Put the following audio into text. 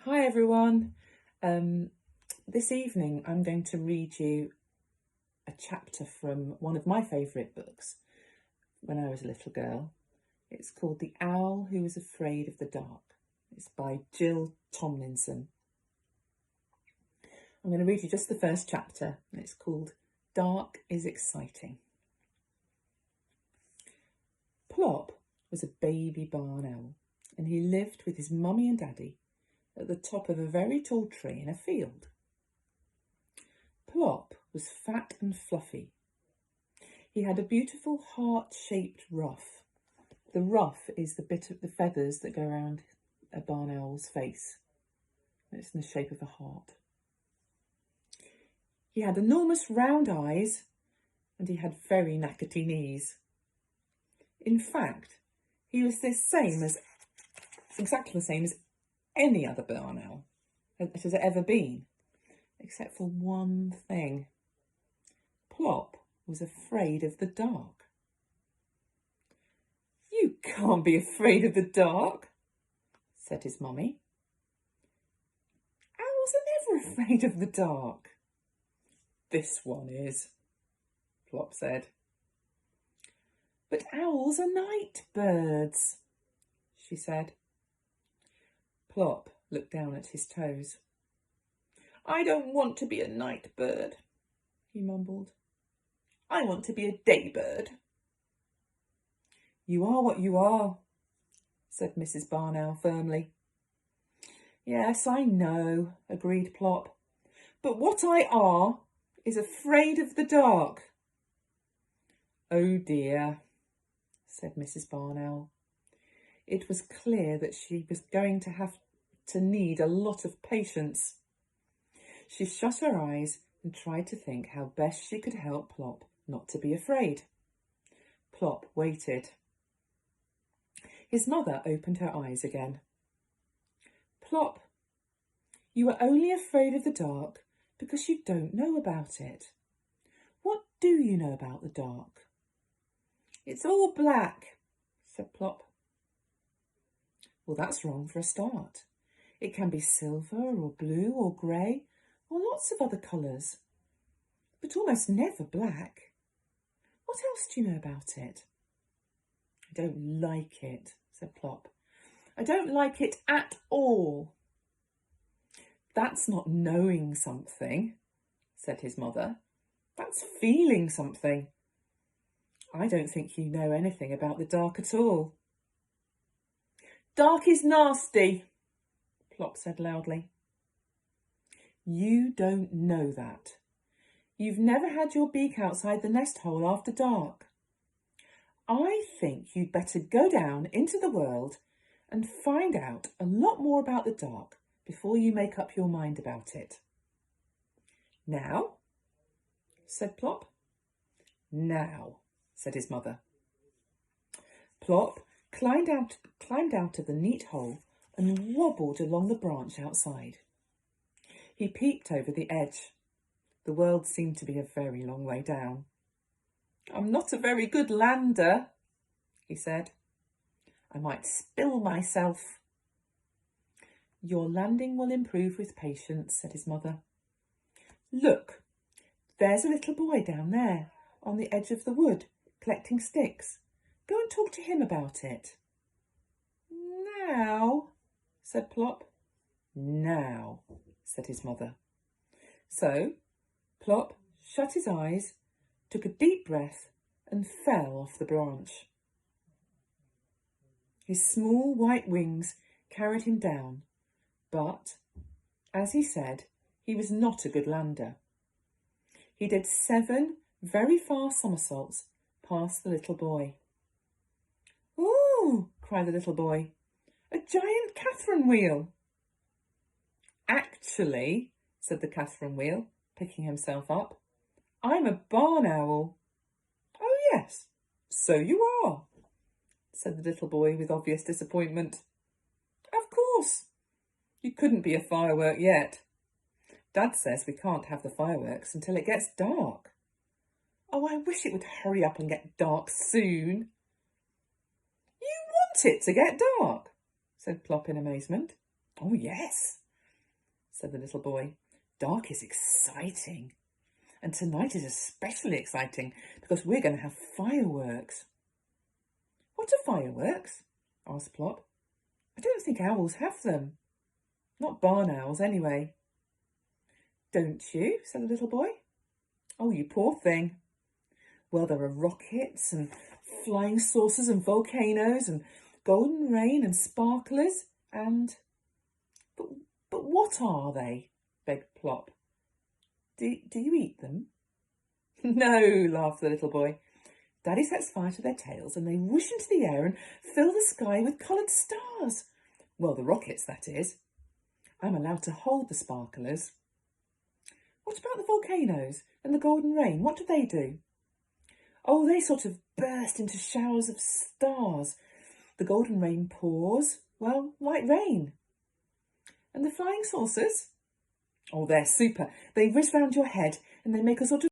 Hi everyone. This evening I'm going to read you a chapter from one of my favourite books when I was a little girl. It's called The Owl Who Was Afraid of the Dark. It's by Jill Tomlinson. I'm going to read you just the first chapter. It's called Dark is Exciting. Plop was a baby barn owl and he lived with his mummy and daddy at the top of a very tall tree in a field. Plop was fat and fluffy. He had a beautiful heart-shaped ruff. The ruff is the bit of the feathers that go around a barn owl's face. It's in the shape of a heart. He had enormous round eyes and he had very knackety knees. In fact, he was exactly the same as any other barn owl that has ever been, except for one thing. Plop was afraid of the dark. "You can't be afraid of the dark," said his mummy. "Owls are never afraid of the dark." "This one is," Plop said. "But owls are night birds," she said. Plop looked down at his toes. "I don't want to be a night bird," he mumbled. "I want to be a day bird." "You are what you are," said Mrs. Barn Owl firmly. "Yes, I know," agreed Plop. "But what I are is afraid of the dark." "Oh dear," said Mrs. Barn Owl. It was clear that she was going to have to need a lot of patience. She shut her eyes and tried to think how best she could help Plop not to be afraid. Plop waited. His mother opened her eyes again. "Plop, you are only afraid of the dark because you don't know about it. What do you know about the dark?" "It's all black," said Plop. "Well, that's wrong for a start. It can be silver or blue or grey or lots of other colours, but almost never black. What else do you know about it?" "I don't like it," said Plop. "I don't like it at all." "That's not knowing something," said his mother. "That's feeling something. I don't think you know anything about the dark at all." "Dark is nasty," Plop said loudly. "You don't know that. You've never had your beak outside the nest hole after dark. I think you'd better go down into the world and find out a lot more about the dark before you make up your mind about it." "Now?" said Plop. "Now," said his mother. Plop climbed out of the neat hole and wobbled along the branch outside. He peeked over the edge. The world seemed to be a very long way down. "I'm not a very good lander," he said. "I might spill myself." "Your landing will improve with patience," said his mother. "Look, there's a little boy down there on the edge of the wood collecting sticks. Go and talk to him about it." "Now," said Plop. "Now," said his mother. So Plop shut his eyes, took a deep breath and fell off the branch. His small white wings carried him down, but, as he said, he was not a good lander. He did 7 very fast somersaults past the little boy. "Ooh!" cried the little boy. "A giant Catherine wheel." "Actually," said the Catherine wheel, picking himself up, "I'm a barn owl." "Oh yes, so you are," said the little boy with obvious disappointment. "Of course. You couldn't be a firework yet. Dad says we can't have the fireworks until it gets dark. Oh, I wish it would hurry up and get dark soon." "You want it to get dark?" said Plop in amazement. "Oh yes, said the little boy. Dark is exciting. And tonight is especially exciting because we're going to have fireworks. What are fireworks? Asked Plop. I don't think owls have them. Not barn owls, anyway. Don't you? Said the little boy. Oh, you poor thing. Well, there are rockets and flying saucers and volcanoes and golden rain and sparklers and... But what are they? Begged Plop. Do you eat them? No, laughed the little boy. Daddy sets fire to their tails and they whoosh into the air and fill the sky with coloured stars. Well, the rockets, that is. I'm allowed to hold the sparklers. What about the volcanoes and the golden rain? What do they do? Oh, they sort of burst into showers of stars. The golden rain pours, well, like rain. And the flying saucers? Oh, they're super. They whiz round your head and they make a sort of